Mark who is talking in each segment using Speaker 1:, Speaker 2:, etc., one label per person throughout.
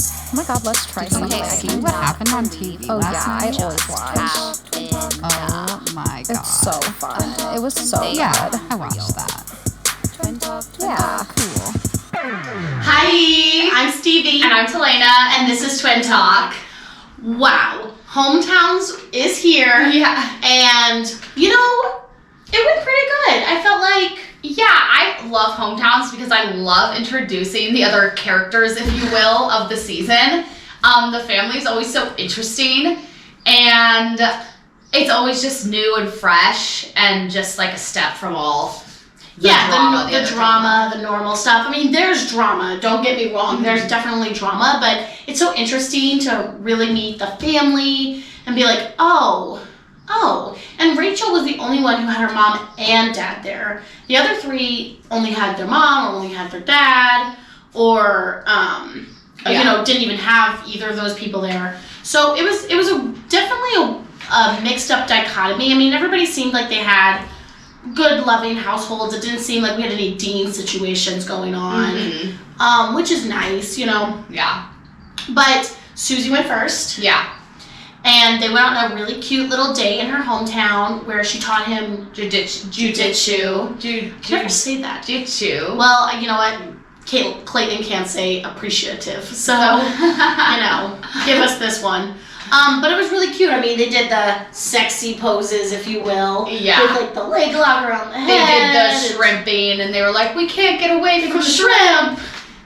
Speaker 1: Oh my god, let's try something.
Speaker 2: See what happened on TV
Speaker 1: Oh
Speaker 2: last
Speaker 1: yeah,
Speaker 2: night?
Speaker 1: I always watch.
Speaker 2: Oh my god.
Speaker 1: It's so fun. It was so
Speaker 2: Yeah,
Speaker 1: good.
Speaker 2: I watched that.
Speaker 1: Yeah.
Speaker 2: Cool.
Speaker 3: Hi, I'm Stevie.
Speaker 4: And I'm Talena, and this is Twin Talk.
Speaker 3: Wow, Hometowns is here.
Speaker 4: Yeah.
Speaker 3: And, you know, it went pretty good. I felt like,
Speaker 4: Yeah, I love Hometowns because I love introducing the other characters, if you will, of the season. The family's always so interesting, and it's always just new and fresh, and just like a step from all the
Speaker 3: the drama, the normal stuff. I mean, there's drama, don't get me wrong. There's definitely drama, but it's so interesting to really meet the family and be like, oh. And Rachel was the only one who had her mom and dad there. The other three only had their mom or only had their dad or, you know, didn't even have either of those people there. So it was definitely a mixed up dichotomy. I mean, everybody seemed like they had good, loving households. It didn't seem like we had any Dean situations going on, which is nice, you know.
Speaker 4: Yeah.
Speaker 3: But Susie went first.
Speaker 4: Yeah.
Speaker 3: And they went on a really cute little day in her hometown where she taught him jujitsu. Never say that.
Speaker 4: Jujitsu.
Speaker 3: Well, you know what? Clayton can't say appreciative, so you know, give us this one. But it was really cute. I mean, they did the sexy poses, if you will.
Speaker 4: Yeah.
Speaker 3: With like the leg lock around the
Speaker 4: They
Speaker 3: head.
Speaker 4: did the shrimping, and they were like, we can't get away from
Speaker 3: shrimp.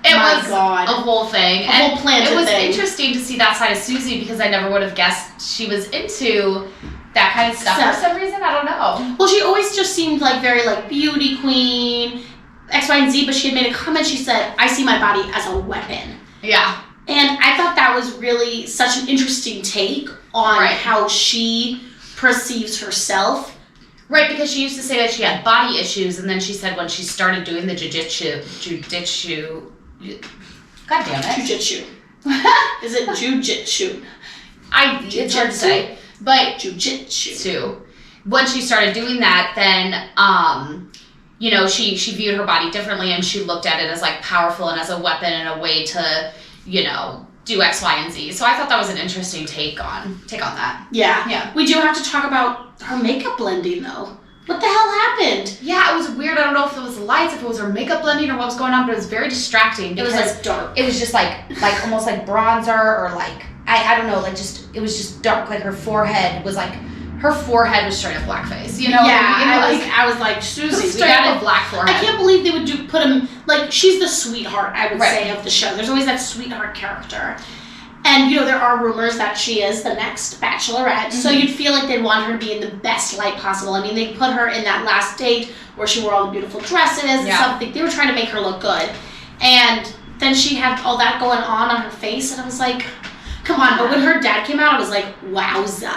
Speaker 4: It
Speaker 3: My
Speaker 4: was
Speaker 3: God.
Speaker 4: a whole thing.
Speaker 3: A whole planted
Speaker 4: It was
Speaker 3: thing.
Speaker 4: interesting to see that side of Susie because I never would have guessed she was into that kind of stuff for some reason. I don't know.
Speaker 3: Well, she always just seemed like very like beauty queen, X, Y, and Z, but she had made a comment. She said, I see my body as a weapon.
Speaker 4: Yeah.
Speaker 3: And I thought that was really such an interesting take on how she perceives herself.
Speaker 4: Right, because she used to say that she had body issues, and then she said when she started doing the jujitsu, God damn it.
Speaker 3: Jujitsu. Is it jujitsu?
Speaker 4: It's hard to say, but
Speaker 3: Jujitsu.
Speaker 4: When she started doing that, then, you know, she viewed her body differently, and she looked at it as like powerful and as a weapon and a way to, you know, do X, Y, and Z. So I thought that was an interesting take on that.
Speaker 3: Yeah.
Speaker 4: Yeah.
Speaker 3: We do have to talk about her makeup blending, though. What the hell happened?
Speaker 4: Yeah, it was weird. I don't know if it was the lights, if it was her makeup blending, or what was going on, but it was very distracting.
Speaker 3: It was like dark.
Speaker 4: It was just like almost like bronzer, or like I don't know, like just it was just dark. Like her forehead was straight up blackface. You know?
Speaker 3: Yeah,
Speaker 4: You know,
Speaker 3: I was like, Susie, we
Speaker 4: straight
Speaker 3: got
Speaker 4: up a black forehead.
Speaker 3: I can't believe they would put him, like, she's the sweetheart, I would
Speaker 4: Right.
Speaker 3: say, of the show. There's always that sweetheart character. And, you know, there are rumors that she is the next Bachelorette, so you'd feel like they'd want her to be in the best light possible. I mean, they put her in that last date where she wore all the beautiful dresses and something. They were trying to make her look good. And then she had all that going on her face, and I was like, come on. But when her dad came out, I was like, wowza.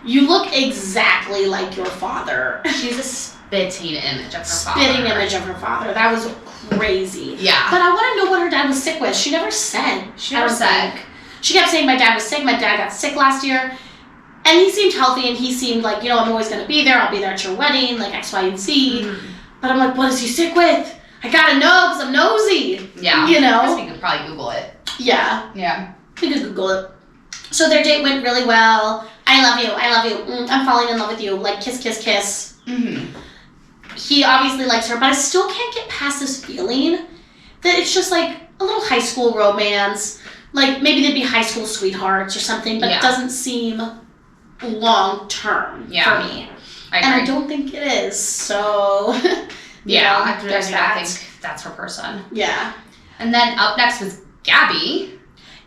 Speaker 3: You look exactly like your father.
Speaker 4: She's a spitting image of her father.
Speaker 3: Spitting image of her father. That was crazy.
Speaker 4: Yeah.
Speaker 3: But I want to know what her dad was sick with. She never said.
Speaker 4: She never said.
Speaker 3: She kept saying my dad was sick. My dad got sick last year. And he seemed healthy, and he seemed like, you know, I'm always going to be there. I'll be there at your wedding, like X, Y, and Z. But I'm like, what is he sick with? I got to know because I'm nosy.
Speaker 4: Yeah.
Speaker 3: You know?
Speaker 4: I guess we could probably Google it.
Speaker 3: Yeah.
Speaker 4: Yeah.
Speaker 3: We could Google it. So their date went really well. I love you. I love you. I'm falling in love with you. Like, kiss, kiss, kiss. He obviously likes her, but I still can't get past this feeling that it's just like a little high school romance. Like, maybe they'd be high school sweethearts or something, but it doesn't seem long term for me. And I don't think it is. So,
Speaker 4: I
Speaker 3: there's that.
Speaker 4: think that's her person.
Speaker 3: Yeah.
Speaker 4: And then up next was Gabby.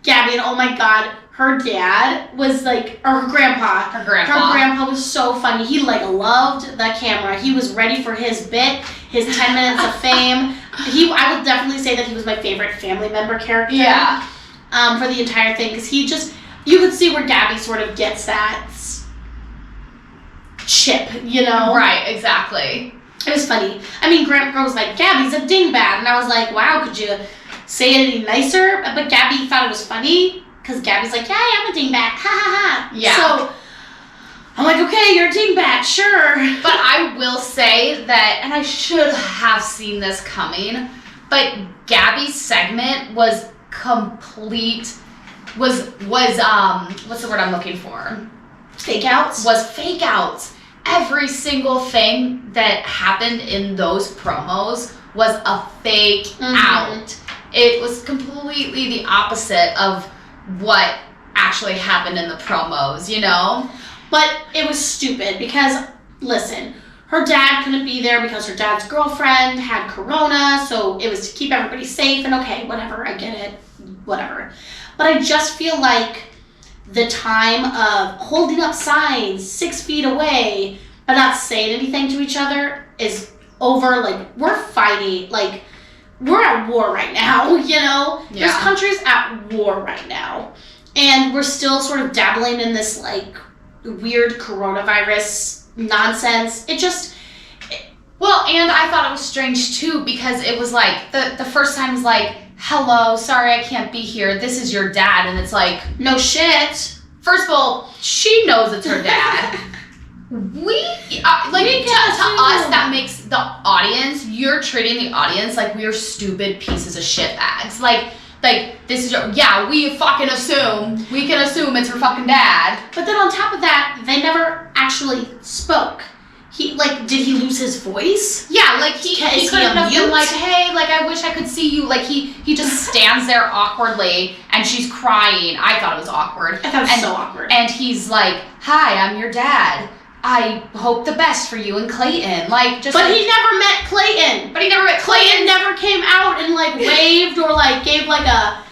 Speaker 3: Gabby, and oh my God, her dad was like, or her grandpa.
Speaker 4: Her grandpa.
Speaker 3: Her grandpa was so funny. He like loved the camera. He was ready for his bit, his 10 minutes of fame. I would definitely say that he was my favorite family member character.
Speaker 4: Yeah.
Speaker 3: For the entire thing, because he just, you could see where Gabby sort of gets that chip, you know?
Speaker 4: Right, exactly.
Speaker 3: It was funny. I mean, Grandpa was like, Gabby's a dingbat, and I was like, wow, could you say it any nicer? But Gabby thought it was funny, because Gabby's like, yeah, I'm a dingbat, ha ha ha.
Speaker 4: Yeah.
Speaker 3: So, I'm like, okay, you're a dingbat, sure.
Speaker 4: But I will say that, and I should have seen this coming, but Gabby's segment was complete was what's the word I'm looking for?
Speaker 3: Fake outs?
Speaker 4: Was fake outs. Every single thing that happened in those promos was a fake out. It was completely the opposite of what actually happened in the promos, you know?
Speaker 3: But it was stupid because, listen, her dad couldn't be there because her dad's girlfriend had corona, so it was to keep everybody safe, and okay, whatever, I get it, whatever. But I just feel like the time of holding up signs 6 feet away but not saying anything to each other is over. Like, we're fighting, like, we're at war right now, you know?
Speaker 4: Yeah.
Speaker 3: There's countries at war right now, and we're still sort of dabbling in this, like, weird coronavirus nonsense.
Speaker 4: Well, and I thought it was strange too because it was like the first time was like, hello, sorry I can't be here, this is your dad, and it's like,
Speaker 3: no shit.
Speaker 4: First of all, she knows it's her dad. To us, that makes the audience, you're treating the audience like we are stupid pieces of shit bags. Like this is we fucking assume. We can assume it's her fucking dad.
Speaker 3: But then on top of that, they never actually spoke. Did he lose his voice?
Speaker 4: Yeah, like he couldn't have been like, hey, like I wish I could see you. Like he just stands there awkwardly and she's crying. I thought it was awkward.
Speaker 3: I thought it was so awkward.
Speaker 4: And he's like, hi, I'm your dad. I hope the best for you and Clayton. Like, just.
Speaker 3: But he never met Clayton. Clayton never came out and like waved or like gave like an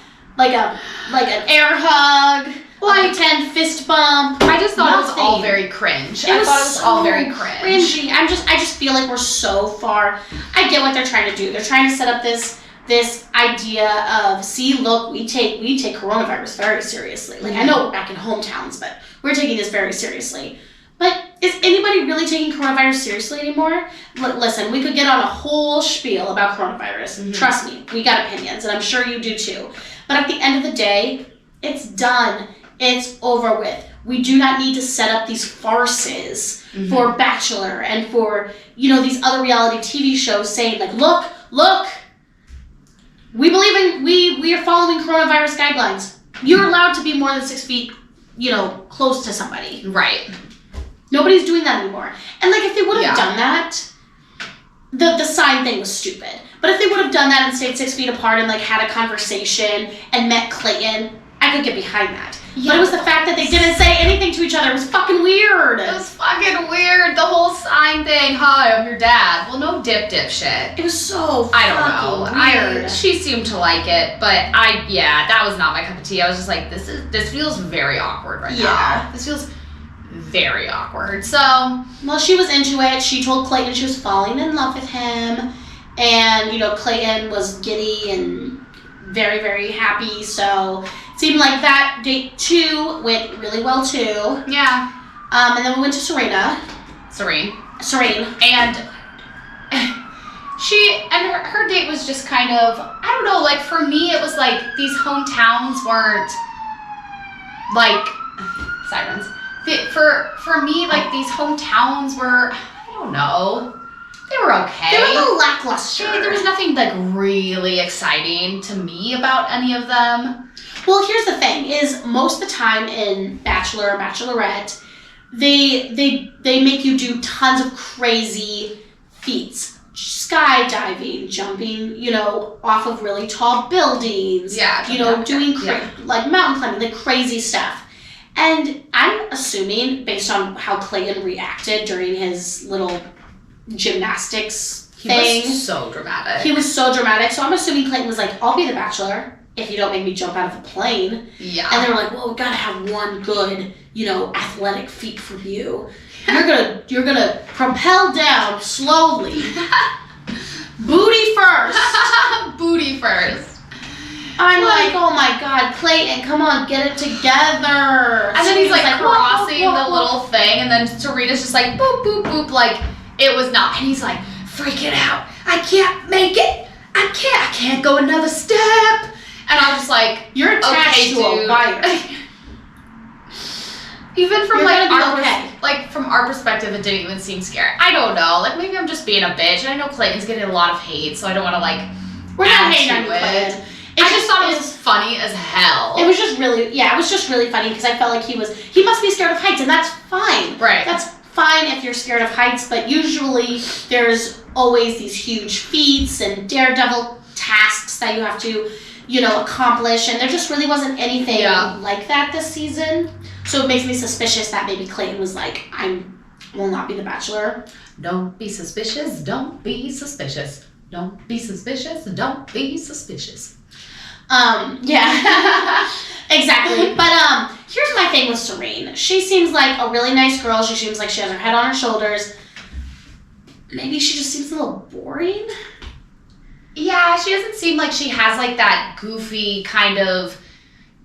Speaker 3: air hug, like a 10 fist bump.
Speaker 4: I just thought it was all very cringe. I thought it was all very cringe.
Speaker 3: Cringy. I just feel like we're so far. I get what they're trying to do. They're trying to set up this idea of, see, look, we take coronavirus very seriously. Like, I know we're back in hometowns, but we're taking this very seriously. But is anybody really taking coronavirus seriously anymore? Listen, we could get on a whole spiel about coronavirus. Mm-hmm. Trust me, we got opinions, and I'm sure you do too. But at the end of the day, it's done. It's over with. We do not need to set up these farces for Bachelor and for, these other reality TV shows saying, like, look, we believe in, we are following coronavirus guidelines. You're allowed to be more than 6 feet, close to somebody.
Speaker 4: Right.
Speaker 3: Nobody's doing that anymore. And, like, if they would have done that, the sign thing was stupid. But if they would have done that and stayed 6 feet apart and, like, had a conversation and met Clayton, I could get behind that. Yeah, but it was the fact that they didn't say anything to each other. It was fucking weird.
Speaker 4: It was fucking weird. The whole sign thing. Hi, I'm your dad. Well, no dip shit.
Speaker 3: It was so
Speaker 4: I don't know.
Speaker 3: Weird.
Speaker 4: She seemed to like it, but that was not my cup of tea. I was just like, this feels very awkward right now. This feels very awkward. So,
Speaker 3: well, she was into it. She told Clayton she was falling in love with him, and Clayton was giddy and very, very happy. So it seemed like that date 2 went really well too.
Speaker 4: Yeah.
Speaker 3: And then we went to Serene.
Speaker 4: And her date was just kind of, I don't know, like for me it was like these hometowns weren't like sirens. For me, like these hometowns were, I don't know, they were okay.
Speaker 3: They were a little lackluster.
Speaker 4: There was nothing like really exciting to me about any of them.
Speaker 3: Well, here's the thing: is most of the time in Bachelor or Bachelorette, they make you do tons of crazy feats, skydiving, jumping, off of really tall buildings.
Speaker 4: Yeah.
Speaker 3: Doing like mountain climbing, like crazy stuff. And I'm assuming, based on how Clayton reacted during his little gymnastics thing.
Speaker 4: He was so dramatic. So I'm assuming Clayton was like, I'll be the Bachelor if you don't make me jump out of a plane. Yeah.
Speaker 3: And they were like, well, we gotta have one good, athletic feat from you. You're gonna propel down slowly. Booty first. I'm like, oh my God, Clayton, come on, get it together.
Speaker 4: And then he's like crossing the little thing, and then Serena's just like, boop, boop, boop, like it was not. And he's like, freaking out. I can't make it. I can't go another step. And I'm just like,
Speaker 3: you're attached to a wire.
Speaker 4: Even from from our perspective, it didn't even seem scary. I don't know. Like maybe I'm just being a bitch. And I know Clayton's getting a lot of hate, so I don't want to like.
Speaker 3: We're not hating on Clayton.
Speaker 4: I just thought it was funny as hell.
Speaker 3: It was just really funny because I felt like he must be scared of heights, and that's fine.
Speaker 4: Right.
Speaker 3: That's fine if you're scared of heights, but usually there's always these huge feats and daredevil tasks that you have to, accomplish, and there just really wasn't anything like that this season. So it makes me suspicious that maybe Clayton was like, I will not be the Bachelor.
Speaker 4: Don't be suspicious. Don't be suspicious. Don't be suspicious. Don't be suspicious.
Speaker 3: Yeah. Exactly. But here's my thing with Serene. She seems like a really nice girl. She seems like she has her head on her shoulders. Maybe she just seems a little boring.
Speaker 4: Yeah, she doesn't seem like she has like that goofy kind of.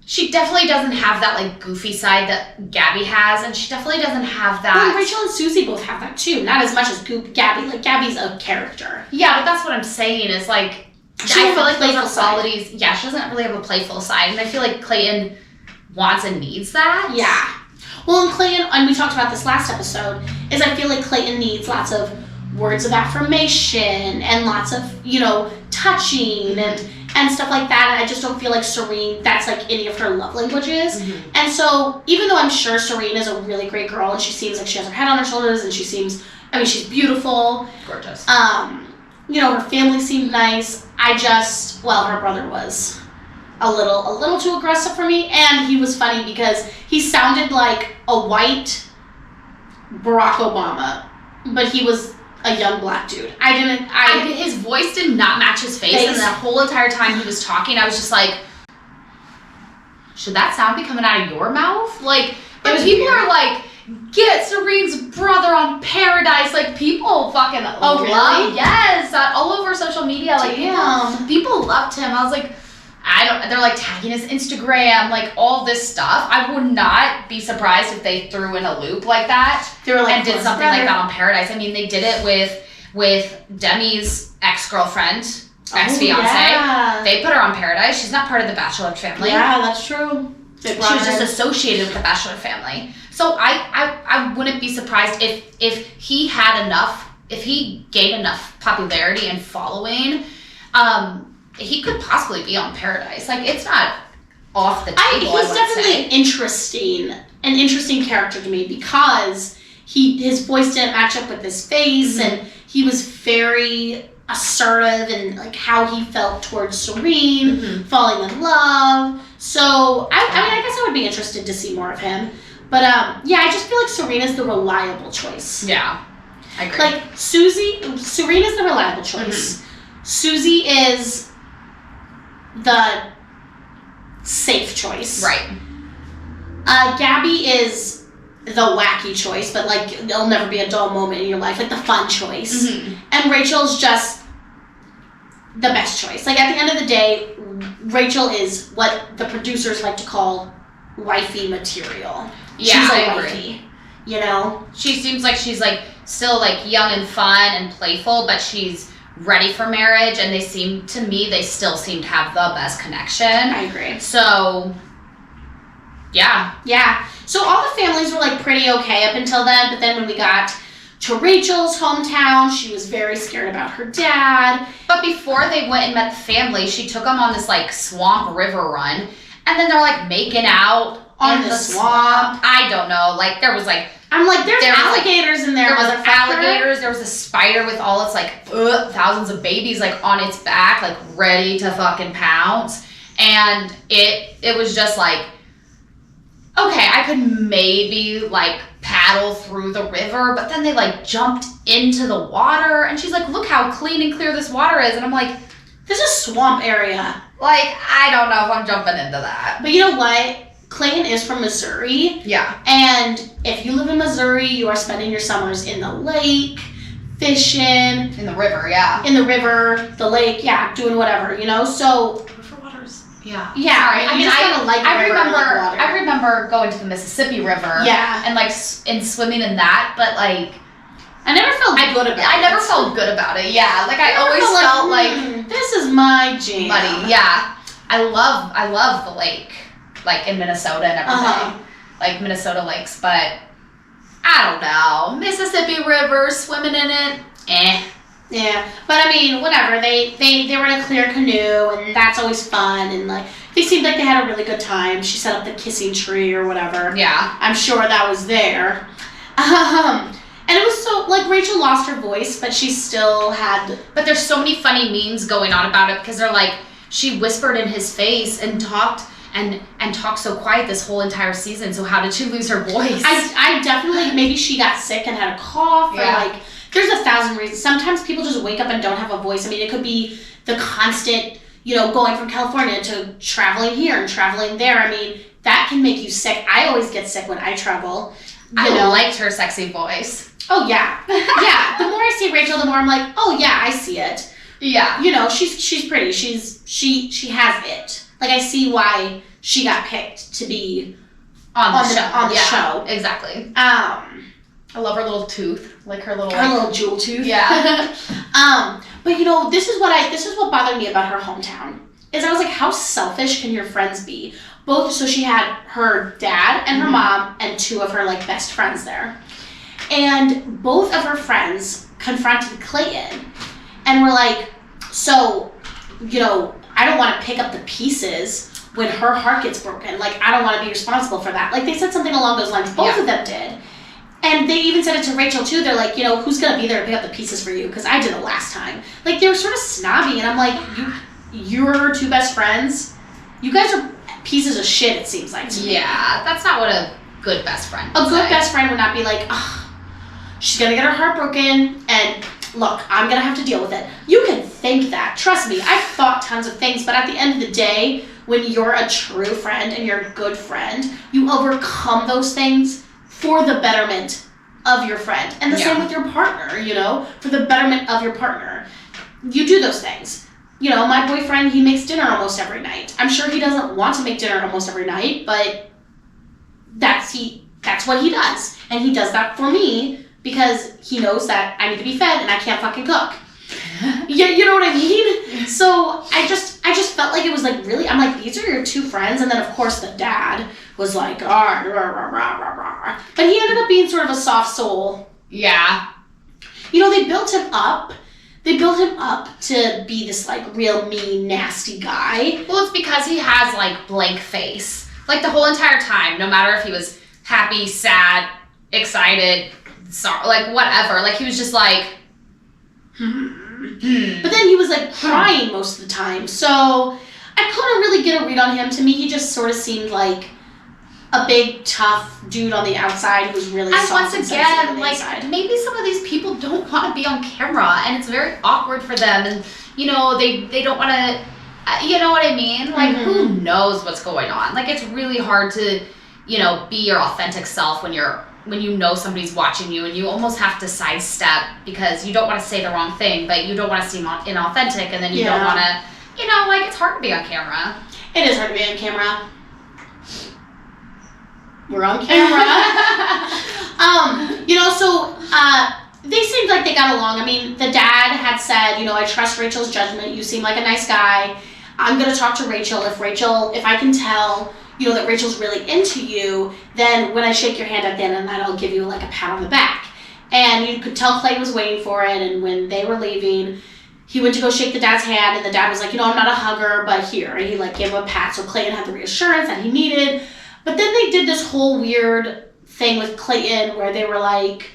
Speaker 4: She definitely doesn't have that like goofy side that Gabby has, and she definitely doesn't have that.
Speaker 3: Well, Rachel and Susie both have that too. Not as much as Gabby. Like Gabby's a character.
Speaker 4: Yeah, but that's what I'm saying is like. I feel like those are qualities. Yeah, she doesn't really have a playful side, and I feel like Clayton wants and needs that.
Speaker 3: Yeah. Well, and Clayton, and we talked about this last episode, is I feel like Clayton needs lots of words of affirmation and lots of, touching and stuff like that. And I just don't feel like Serene, that's like any of her love languages. Mm-hmm. And so even though I'm sure Serene is a really great girl and she seems like she has her head on her shoulders and she's beautiful.
Speaker 4: Gorgeous.
Speaker 3: Her family seemed nice. Her brother was a little too aggressive for me, and he was funny because he sounded like a white Barack Obama, but he was a young black dude.
Speaker 4: His voice did not match his face, and the whole entire time he was talking, I was just like, should that sound be coming out of your mouth? Like, but people are like, get Serene's brother on Paradise. Like, people fucking love.
Speaker 3: Really?
Speaker 4: Yes, all over social media. Like, people loved him. I was like, they're like tagging his Instagram, like all this stuff. I would not be surprised if they threw in a loop like that.
Speaker 3: They were like,
Speaker 4: and did something like that on Paradise. I mean, they did it with Demi's ex-girlfriend, ex-fiance.
Speaker 3: Yeah.
Speaker 4: They put her on Paradise. She's not part of the Bachelor family.
Speaker 3: Yeah, that's true.
Speaker 4: She was just associated with the Bachelor family. So I wouldn't be surprised if he had enough, if he gained enough popularity and following, he could possibly be on Paradise. Like, it's not off the table.
Speaker 3: He's definitely an interesting character to me because his voice didn't match up with his face, mm-hmm. and he was very assertive and like how he felt towards Serene, mm-hmm. falling in love. So I guess I would be interested to see more of him. But I just feel like Serene is the reliable choice.
Speaker 4: Yeah, I agree.
Speaker 3: Like Serene is the reliable choice. Mm-hmm. Susie is the safe choice.
Speaker 4: Right.
Speaker 3: Gabby is the wacky choice, but like there'll never be a dull moment in your life, like the fun choice. Mm-hmm. And Rachel's just the best choice. Like at the end of the day, Rachel is what the producers like to call wifey material.
Speaker 4: Yeah,
Speaker 3: she's
Speaker 4: I
Speaker 3: wifey,
Speaker 4: agree. She seems like she's like still like young and fun and playful, but she's ready for marriage, and they still seem to have the best connection.
Speaker 3: I agree.
Speaker 4: So
Speaker 3: yeah. So all the families were like pretty okay up until then, but then when we got to Rachel's hometown, she was very scared about her dad.
Speaker 4: But before they went and met the family, she took them on this like swamp river run, and then they're like making out
Speaker 3: on the swamp.
Speaker 4: I don't know. Like there was like
Speaker 3: there's alligators in there.
Speaker 4: There was alligators. There was a spider with all its like thousands of babies like on its back, like ready to fucking pounce. And it was just like, okay, I could maybe like paddle through the river, but then they like jumped into the water, and she's like, look how clean and clear this water is. And I'm like,
Speaker 3: this is a swamp area.
Speaker 4: Like, I don't know if I'm jumping into that.
Speaker 3: But you know what? Clayton is from Missouri.
Speaker 4: Yeah.
Speaker 3: And if you live in Missouri, you are spending your summers in the lake, fishing.
Speaker 4: In the river, yeah.
Speaker 3: In the river, the lake, yeah, doing whatever, So.
Speaker 4: River waters. Yeah.
Speaker 3: Yeah. Sorry,
Speaker 4: I remember going to the Mississippi River.
Speaker 3: Yeah.
Speaker 4: And like, and swimming in that, but like.
Speaker 3: I never felt good about it.
Speaker 4: I never felt good about it, yeah. Like, I always felt like
Speaker 3: this is my jam.
Speaker 4: Muddy, yeah. I love the lake. Like in Minnesota and everything, like Minnesota lakes, but I don't know. Mississippi River, swimming in it,
Speaker 3: Yeah, but I mean, whatever. They were in a clear canoe, and that's always fun. And like, they seemed like they had a really good time. She set up the kissing tree or whatever.
Speaker 4: Yeah.
Speaker 3: I'm sure that was there. And it was so, like, Rachel lost her voice, but she still had.
Speaker 4: But there's so many funny memes going on about it because they're like, she whispered in his face and talked so quiet this whole entire season. So how did she lose her voice?
Speaker 3: I definitely, maybe she got sick and had a cough,
Speaker 4: Yeah.
Speaker 3: or like, there's 1,000 reasons. Sometimes people just wake up and don't have a voice. I mean, it could be the constant, going from California to traveling here and traveling there. I mean, that can make you sick. I always get sick when I travel.
Speaker 4: I liked her sexy voice.
Speaker 3: Oh, yeah. Yeah. The more I see Rachel, the more I'm like, oh, yeah, I see it.
Speaker 4: Yeah.
Speaker 3: She's pretty. She has it. Like, I see why she got picked to be
Speaker 4: On the show.
Speaker 3: On the show.
Speaker 4: Exactly.
Speaker 3: I
Speaker 4: love her little tooth. Like her little
Speaker 3: jewel tooth.
Speaker 4: Yeah.
Speaker 3: But this is what bothered me about her hometown. Is I was like, how selfish can your friends be? So she had her dad and her mom and two of her like best friends there. And both of her friends confronted Clayton and were like, so, I don't want to pick up the pieces when her heart gets broken. Like, I don't want to be responsible for that. Like, they said something along those lines. Both of them did. And they even said it to Rachel, too. They're like, who's going to be there to pick up the pieces for you? Because I did it last time. Like, they were sort of snobby. And I'm like, you're her two best friends? You guys are pieces of shit, it seems like to me.
Speaker 4: Yeah, that's not what a good best friend would
Speaker 3: A good
Speaker 4: say.
Speaker 3: best friend would not be like, she's going to get her heart broken, and look, I'm going to have to deal with it. You can think that. Trust me, I've thought tons of things, but at the end of the day, when you're a true friend and you're a good friend, you overcome those things for the betterment of your friend. And the same with your partner, for the betterment of your partner. You do those things. My boyfriend, he makes dinner almost every night. I'm sure he doesn't want to make dinner almost every night, but that's what he does. And he does that for me because he knows that I need to be fed and I can't fucking cook. Yeah, you know what I mean? So I just felt like it was like, really? I'm like, these are your two friends? And then, of course, the dad was like, rah, rah, rah, rah, rah, rah. But he ended up being sort of a soft soul.
Speaker 4: Yeah.
Speaker 3: They built him up. They built him up to be this, like, real mean, nasty guy.
Speaker 4: Well, it's because he has, like, blank face. Like, the whole entire time, no matter if he was happy, sad, excited, sorry, like, whatever. Like, he was just like,
Speaker 3: But then he was, like, crying most of the time. So I couldn't really get a read on him. To me, he just sort of seemed like a big, tough dude on the outside who was really soft
Speaker 4: once
Speaker 3: and sensitive on
Speaker 4: again,
Speaker 3: the
Speaker 4: like,
Speaker 3: inside.
Speaker 4: maybe some of these people don't want to be on camera, and it's very awkward for them, and, they don't want to, you know what I mean? Like, who knows what's going on? Like, it's really hard to, be your authentic self when you know somebody's watching you, and you almost have to sidestep because you don't want to say the wrong thing, but you don't want to seem inauthentic, and then you don't want to, like, it's hard to be on camera.
Speaker 3: It is hard to be on camera. We're on camera. They seemed like they got along. I mean, the dad had said, I trust Rachel's judgment. You seem like a nice guy. I'm going to talk to Rachel. If I can tell, that Rachel's really into you, then when I shake your hand at the end of the night, I'll give you like a pat on the back. And you could tell Clay was waiting for it. And when they were leaving, he went to go shake the dad's hand, and the dad was like, I'm not a hugger, but here. And he like gave him a pat. So Clayton had the reassurance that he needed. But then they did this whole weird thing with Clayton where they were like,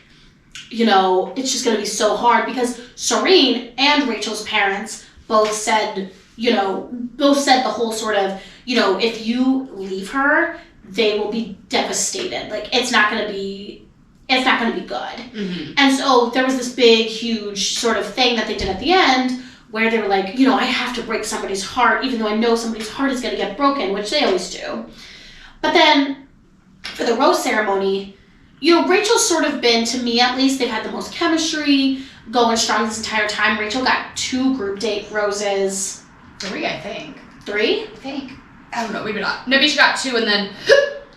Speaker 3: it's just going to be so hard because Serene and Rachel's parents both said the whole sort of, if you leave her, they will be devastated. Like, it's not going to be good. Mm-hmm. And so there was this big, huge sort of thing that they did at the end where they were like, I have to break somebody's heart even though I know somebody's heart is going to get broken, which they always do. But then, for the rose ceremony, Rachel's sort of been, to me at least, they've had the most chemistry, going strong this entire time. Rachel got 2 group date roses.
Speaker 4: 3, I think.
Speaker 3: 3?
Speaker 4: I think. I don't know, maybe not. Maybe she got 2 and then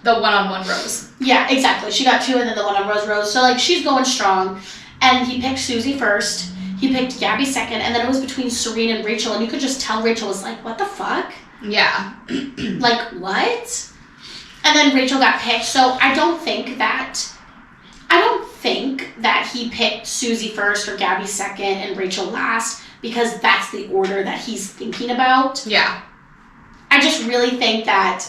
Speaker 4: the one-on-one rose.
Speaker 3: Yeah, exactly. She got 2 and then the one-on-one rose. So, like, she's going strong. And he picked Susie first. He picked Gabby second. And then it was between Serene and Rachel. And you could just tell Rachel was like, what the fuck?
Speaker 4: Yeah.
Speaker 3: Like, what? And then Rachel got picked, so I don't think that he picked Susie first or Gabby second and Rachel last because that's the order that he's thinking about.
Speaker 4: Yeah.
Speaker 3: I just really think that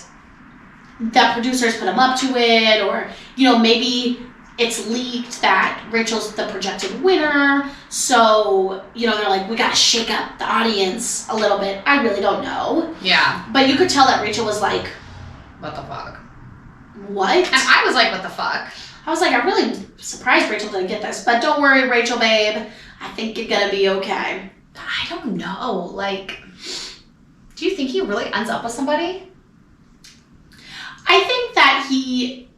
Speaker 3: the producers put him up to it, or, you know, maybe it's leaked that Rachel's the projected winner, so, you know, they're like, we gotta shake up the audience a little bit. I really don't know.
Speaker 4: Yeah.
Speaker 3: But you could tell that Rachel was like,
Speaker 4: What the fuck?
Speaker 3: what?
Speaker 4: And I was like, what the fuck?
Speaker 3: I was like, I'm really surprised Rachel didn't get this. But don't worry, Rachel, babe. I think you're gonna be okay.
Speaker 4: But I don't know. Like, do you think he really ends up with somebody?
Speaker 3: I think that he,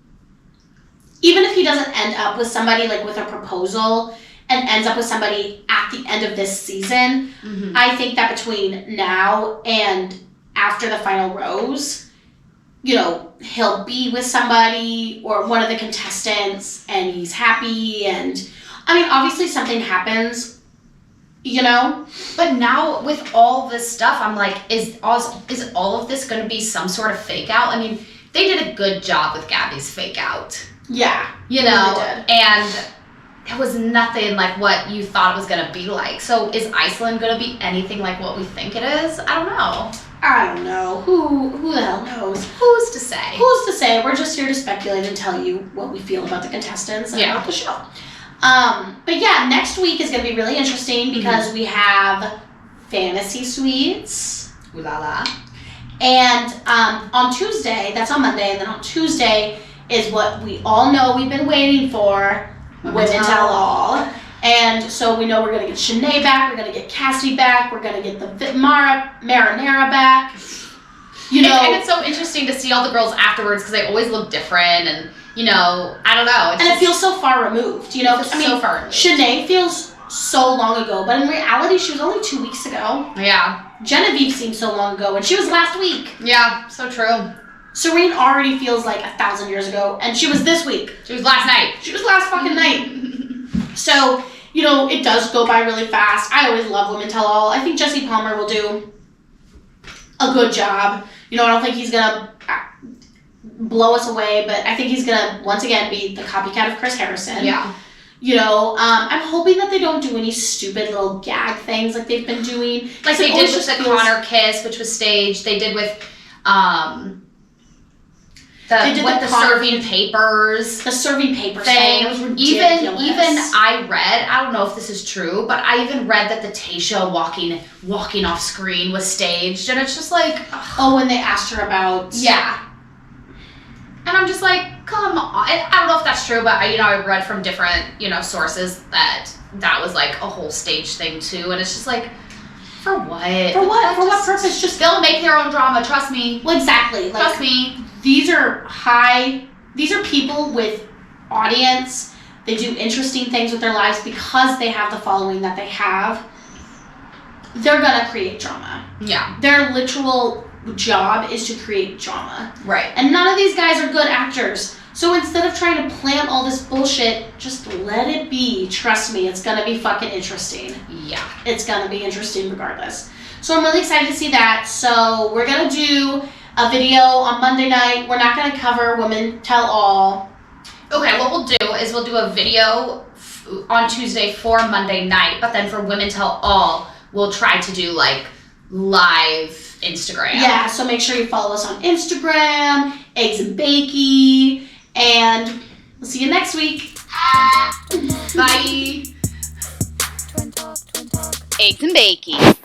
Speaker 3: even if he doesn't end up with somebody, like with a proposal, and ends up with somebody at the end of this season, I think that between now and after the final rose, you know, he'll be with somebody or one of the contestants and he's happy, and I mean, obviously something happens, you know?
Speaker 4: But now with all this stuff, I'm like, is all of this going to be some sort of fake out? I mean, they did a good job with Gabby's fake out.
Speaker 3: Yeah.
Speaker 4: You
Speaker 3: they
Speaker 4: know,
Speaker 3: really did.
Speaker 4: and it was nothing like what you thought it was going to be like. So is Iceland going to be anything like what we think it is? I don't know.
Speaker 3: I don't know. Who the hell knows?
Speaker 4: Who's to say?
Speaker 3: Who's to say? We're just here to speculate and tell you what we feel about the contestants and about the show. But yeah, next week is going to be really interesting because we have Fantasy Suites.
Speaker 4: Ooh la la.
Speaker 3: And on Tuesday, that's on Monday, and then on Tuesday is what we all know we've been waiting for, Women Tell All. And so we know we're going to get Shanae back, we're going to get Cassie back, we're going to get the Marinara back. You know,
Speaker 4: and it's so interesting to see all the girls afterwards because they always look different, and you know, I don't know.
Speaker 3: It feels so far removed, you know?
Speaker 4: I mean, so far removed.
Speaker 3: Shanae feels so long ago, but in reality, she was only 2 weeks ago.
Speaker 4: Yeah.
Speaker 3: Genevieve seems so long ago, and she was last week.
Speaker 4: Yeah, so true.
Speaker 3: Serene already feels like 1,000 years ago, and she was this week.
Speaker 4: She was last night.
Speaker 3: She was last fucking night. So, you know, it does go by really fast. I always love Women Tell All. I think Jesse Palmer will do a good job. You know, I don't think he's gonna blow us away, but I think he's gonna once again be the copycat of Chris Harrison.
Speaker 4: Yeah.
Speaker 3: You know, I'm hoping that they don't do any stupid little gag things like they've been doing.
Speaker 4: Like they did with the Connor kiss, which was staged. They did with the serving papers.
Speaker 3: The serving papers thing. It was ridiculous.
Speaker 4: Even I read, I don't know if this is true, but I even read that the Tayshia walking off screen was staged, and it's just like,
Speaker 3: oh, when they asked her about
Speaker 4: and I'm just like, come on. I don't know if that's true, but I read from different sources that was like a whole stage thing too, and it's just like, for what?
Speaker 3: For what? For what purpose? Just
Speaker 4: they'll make their own drama. Trust me.
Speaker 3: Well, exactly.
Speaker 4: Trust me.
Speaker 3: These are people with audience. They do interesting things with their lives because they have the following that they have. They're gonna create drama.
Speaker 4: Yeah.
Speaker 3: Their literal job is to create drama.
Speaker 4: Right.
Speaker 3: And none of these guys are good actors. So instead of trying to plan all this bullshit, just let it be. Trust me, it's gonna be fucking interesting.
Speaker 4: Yeah.
Speaker 3: It's gonna be interesting regardless. So I'm really excited to see that. So we're gonna do a video on Monday night. We're not gonna cover Women Tell All.
Speaker 4: Okay, what we'll do is we'll do a video on Tuesday for Monday night, but then for Women Tell All, we'll try to do like live Instagram.
Speaker 3: Yeah, so make sure you follow us on Instagram, Eggs and Bakey, and we'll see you next week.
Speaker 4: Bye.
Speaker 1: Twin talk, twin talk.
Speaker 4: Eggs and Bakey.